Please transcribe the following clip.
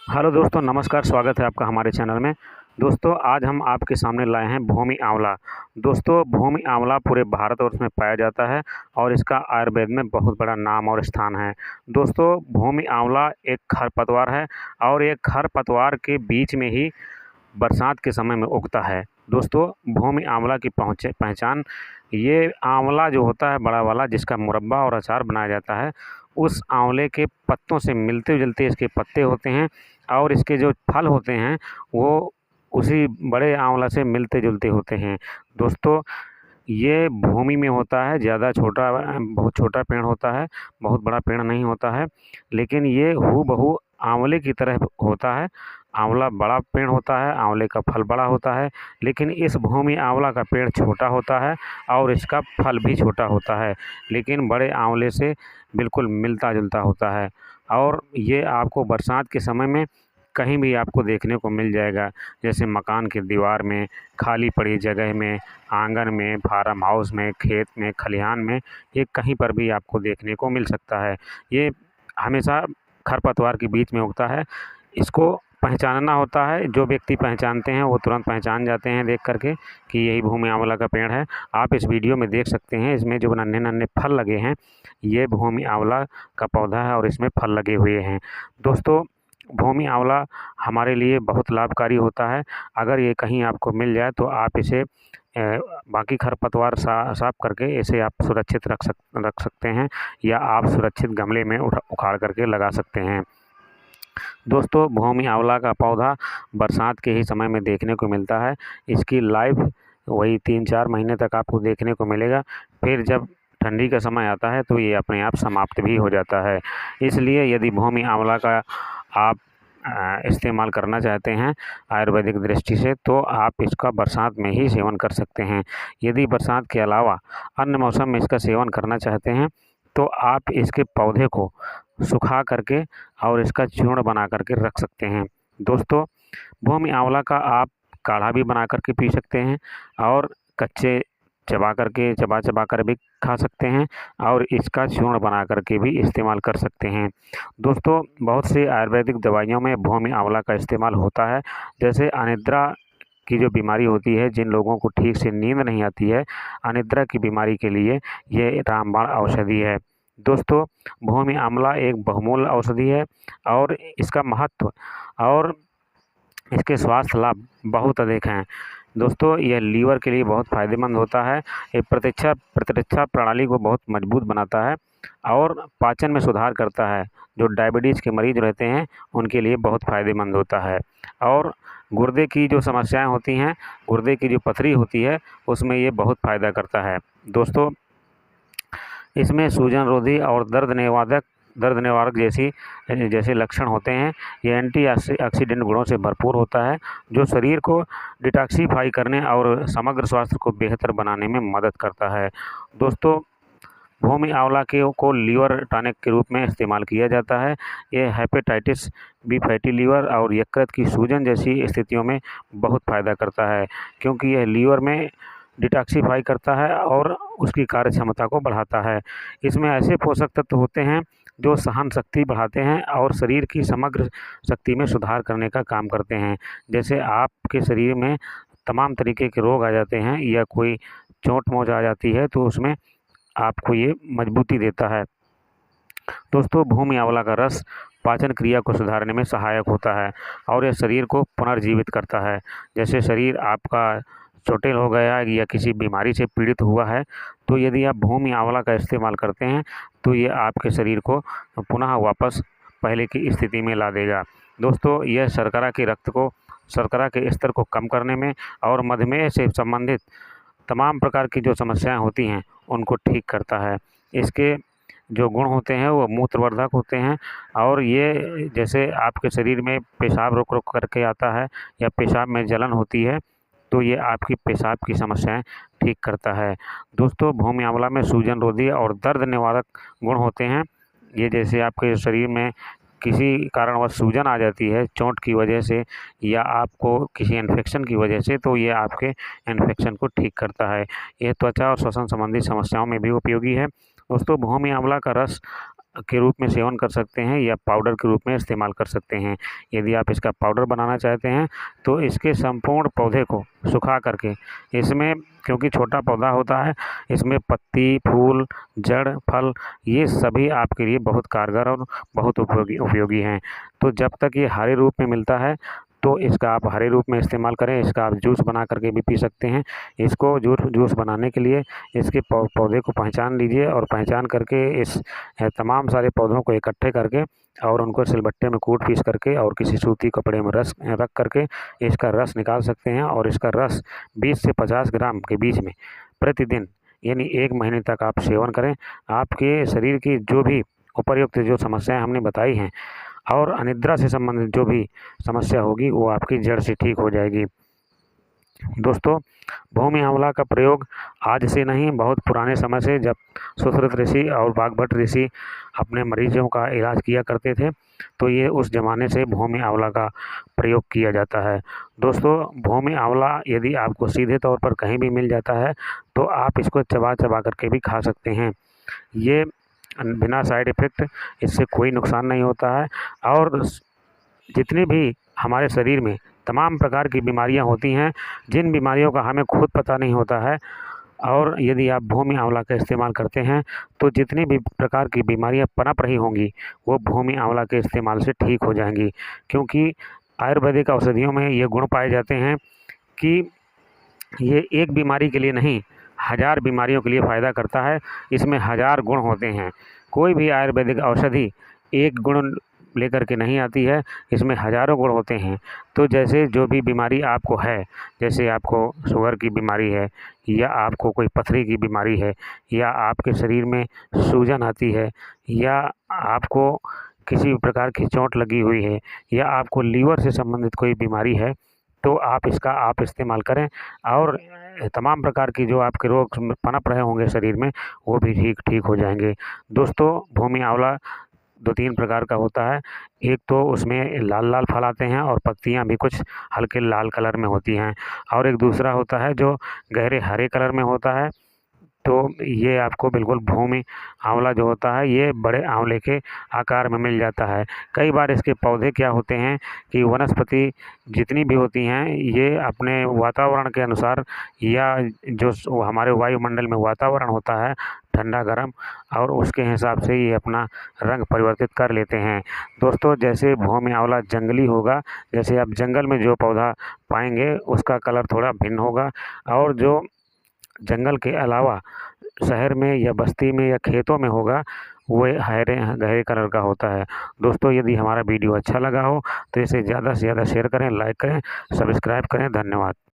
Hello दोस्तों, नमस्कार। स्वागत है आपका हमारे चैनल में। दोस्तों, आज हम आपके सामने लाए हैं भूमि आंवला। दोस्तों, भूमि आंवला पूरे भारतवर्ष में पाया जाता है और इसका आयुर्वेद में बहुत बड़ा नाम और स्थान है। दोस्तों, भूमि आंवला एक खरपतवार है और ये खरपतवार के बीच में ही बरसात के समय में उगता है। दोस्तों, भूमि आंवला की पहचान, ये आंवला जो होता है बड़ा वाला, जिसका मुरब्बा और अचार बनाया जाता है, उस आंवले के पत्तों से मिलते-जुलते इसके पत्ते होते हैं और इसके जो फल होते हैं वो उसी बड़े आंवला से मिलते-जुलते होते हैं। दोस्तों, ये भूमि में होता है, ज़्यादा छोटा बहुत छोटा पेड़ होता है, बहुत बड़ा पेड़ नहीं होता है, लेकिन ये हूबहू आंवले की तरह होता है। आंवला बड़ा पेड़ होता है, आंवले का फल बड़ा होता है, लेकिन इस भूमि आंवला का पेड़ छोटा होता है और इसका फल भी छोटा होता है, लेकिन बड़े आंवले से बिल्कुल मिलता-जुलता होता है। और ये आपको बरसात के समय में कहीं भी आपको देखने को मिल जाएगा, जैसे मकान की दीवार में, खाली पड़ी जगह में, आंगन में, फार्म हाउस में, खेत में, खलिहान में, ये कहीं पर भी आपको देखने को मिल सकता है। ये हमेशा खरपतवार के बीच में उगता है। इसको पहचानना होता है, जो व्यक्ति पहचानते हैं वो तुरंत पहचान जाते हैं देख कर के कि यही भूमि आंवला का पेड़ है। आप इस वीडियो में देख सकते हैं, इसमें जो नन्हे-नन्हे फल लगे हैं, ये भूमि आंवला का पौधा है और इसमें फल लगे हुए हैं। दोस्तों, भूमि आंवला हमारे लिए बहुत लाभकारी होता है। अगर ये कहीं आपको मिल जाए तो आप इसे बाकी खरपतवार साफ करके इसे आप सुरक्षित रख सकते हैं या आप सुरक्षित गमले में उखाड़ करके लगा सकते हैं। दोस्तों, भूमि आंवला का पौधा बरसात के ही समय में देखने को मिलता है। इसकी लाइफ वही 3-4 महीने तक आपको देखने को मिलेगा। फिर जब ठंडी का समय आता है तो ये अपने आप समाप्त भी हो जाता है। इसलिए यदि भूमि आंवला का आप इस्तेमाल करना चाहते हैं आयुर्वेदिक दृष्टि से, तो आप इसका बरसात में ही सेवन कर सकते हैं। यदि बरसात के अलावा अन्य मौसम में इसका सेवन करना चाहते हैं तो आप इसके पौधे को सुखा करके और इसका चूर्ण बना करके रख सकते हैं। दोस्तों, भूमि आंवला का आप काढ़ा भी बना करके पी सकते हैं और कच्चे चबा कर भी खा सकते हैं और इसका चूर्ण बना करके भी इस्तेमाल कर सकते हैं। दोस्तों, बहुत सी आयुर्वेदिक दवाइयों में भूमि आंवला का इस्तेमाल होता है। जैसे अनिद्रा की जो बीमारी होती है, जिन लोगों को ठीक से नींद नहीं आती है, अनिद्रा की बीमारी के लिए ये रामबाण औषधि है। दोस्तों, भूमि आंवला एक बहुमूल्य औषधि है और इसका महत्व और इसके स्वास्थ्य लाभ बहुत अधिक हैं। दोस्तों, यह लीवर के लिए बहुत फ़ायदेमंद होता है। ये प्रतिरक्षा प्रणाली को बहुत मजबूत बनाता है और पाचन में सुधार करता है। जो डायबिटीज़ के मरीज़ रहते हैं उनके लिए बहुत फ़ायदेमंद होता है। और गुर्दे की जो समस्याएं होती हैं, गुर्दे की जो पथरी होती है, उसमें ये बहुत फ़ायदा करता है। दोस्तों, इसमें सूजन रोधी और दर्द निवारक जैसे लक्षण होते हैं। ये एंटीऑक्सीडेंट गुणों से भरपूर होता है, जो शरीर को डिटॉक्सिफाई करने और समग्र स्वास्थ्य को बेहतर बनाने में मदद करता है। दोस्तों, भूमि आंवला को लीवर टॉनिक के रूप में इस्तेमाल किया जाता है। ये हेपेटाइटिस बी, फैटी लीवर और यकृत की सूजन जैसी स्थितियों में बहुत फ़ायदा करता है, क्योंकि यह लीवर में डिटॉक्सिफाई करता है और उसकी कार्य क्षमता को बढ़ाता है। इसमें ऐसे पोषक तत्व होते हैं जो सहन शक्ति बढ़ाते हैं और शरीर की समग्र शक्ति में सुधार करने का काम करते हैं। जैसे आपके शरीर में तमाम तरीके के रोग आ जाते हैं या कोई चोट मोच आ जाती है, तो उसमें आपको ये मजबूती देता है। दोस्तों, भूमि आंवला का रस पाचन क्रिया को सुधारने में सहायक होता है और यह शरीर को पुनर्जीवित करता है। जैसे शरीर आपका चोटिल हो गया है या किसी बीमारी से पीड़ित हुआ है, तो यदि आप भूमि आंवला का इस्तेमाल करते हैं तो ये आपके शरीर को पुनः वापस पहले की स्थिति में ला देगा। दोस्तों, यह शर्करा के स्तर को कम करने में और मधुमेह से संबंधित तमाम प्रकार की जो समस्याएं होती हैं उनको ठीक करता है। इसके जो गुण होते हैं वो मूत्रवर्धक होते हैं और ये जैसे आपके शरीर में पेशाब रुक करके आता है या पेशाब में जलन होती है, तो ये आपकी पेशाब की समस्याएं ठीक करता है। दोस्तों, भूमि आंवला में सूजन रोधी और दर्द निवारक गुण होते हैं। ये जैसे आपके शरीर में किसी कारणवश सूजन आ जाती है चोट की वजह से या आपको किसी इन्फेक्शन की वजह से, तो ये आपके इन्फेक्शन को ठीक करता है। ये त्वचा और श्वसन संबंधी समस्याओं में भी उपयोगी है। दोस्तों, भूमि आंवला का रस के रूप में सेवन कर सकते हैं या पाउडर के रूप में इस्तेमाल कर सकते हैं। यदि आप इसका पाउडर बनाना चाहते हैं तो इसके संपूर्ण पौधे को सुखा करके, इसमें क्योंकि छोटा पौधा होता है, इसमें पत्ती, फूल, जड़, फल ये सभी आपके लिए बहुत कारगर और बहुत उपयोगी हैं। तो जब तक ये हरे रूप में मिलता है तो इसका आप हरे रूप में इस्तेमाल करें। इसका आप जूस बना करके भी पी सकते हैं। इसको जूस बनाने के लिए इसके पौधे को पहचान लीजिए और पहचान करके इस तमाम सारे पौधों को इकट्ठे करके और उनको सिलबट्टे में कूट पीस करके और किसी सूती कपड़े में रस रख करके इसका रस निकाल सकते हैं। और इसका रस 20 से 50 ग्राम के बीच में प्रतिदिन यानी 1 महीने तक आप सेवन करें। आपके शरीर की जो भी उपर्युक्त जो समस्याएं हमने बताई हैं और अनिद्रा से संबंधित जो भी समस्या होगी वो आपकी जड़ से ठीक हो जाएगी। दोस्तों, भूमि आंवला का प्रयोग आज से नहीं, बहुत पुराने समय से, जब सुश्रुत ऋषि और वाग्भट ऋषि अपने मरीजों का इलाज किया करते थे तो ये उस ज़माने से भूमि आंवला का प्रयोग किया जाता है। दोस्तों, भूमि आंवला यदि आपको सीधे तौर पर कहीं भी मिल जाता है तो आप इसको चबा चबा करके भी खा सकते हैं। ये बिना साइड इफ़ेक्ट, इससे कोई नुकसान नहीं होता है। और जितनी भी हमारे शरीर में तमाम प्रकार की बीमारियां होती हैं, जिन बीमारियों का हमें खुद पता नहीं होता है, और यदि आप भूमि आंवला का इस्तेमाल करते हैं तो जितनी भी प्रकार की बीमारियां पनप रही होंगी वो भूमि आंवला के इस्तेमाल से ठीक हो जाएंगी। क्योंकि आयुर्वेदिक औषधियों में ये गुण पाए जाते हैं कि ये एक बीमारी के लिए नहीं, 1000 बीमारियों के लिए फ़ायदा करता है। इसमें 1000 गुण होते हैं। कोई भी आयुर्वेदिक औषधि एक गुण लेकर के नहीं आती है, इसमें हज़ारों गुण होते हैं। तो जैसे जो भी बीमारी आपको है, जैसे आपको शुगर की बीमारी है या आपको कोई पथरी की बीमारी है या आपके शरीर में सूजन आती है या आपको किसी भी प्रकार की चोट लगी हुई है या आपको लीवर से संबंधित कोई बीमारी है, तो आप इसका आप इस्तेमाल करें और तमाम प्रकार की जो आपके रोग पनप रहे होंगे शरीर में वो भी ठीक हो जाएंगे। दोस्तों, भूमि आंवला 2-3 प्रकार का होता है। एक तो उसमें लाल-लाल फल आते हैं और पत्तियां भी कुछ हल्के लाल कलर में होती हैं, और एक दूसरा होता है जो गहरे हरे कलर में होता है। तो ये आपको बिल्कुल भूमि आंवला जो होता है ये बड़े आंवले के आकार में मिल जाता है। कई बार इसके पौधे क्या होते हैं कि वनस्पति जितनी भी होती हैं ये अपने वातावरण के अनुसार या जो हमारे वायुमंडल में वातावरण होता है ठंडा गर्म, और उसके हिसाब से ये अपना रंग परिवर्तित कर लेते हैं। दोस्तों, जैसे भूमि आंवला जंगली होगा, जैसे आप जंगल में जो पौधा पाएंगे उसका कलर थोड़ा भिन्न होगा, और जो जंगल के अलावा शहर में या बस्ती में या खेतों में होगा वो हरे गहरे कलर का होता है। दोस्तों, यदि हमारा वीडियो अच्छा लगा हो तो इसे ज़्यादा से ज़्यादा शेयर करें, लाइक करें, सब्सक्राइब करें। धन्यवाद।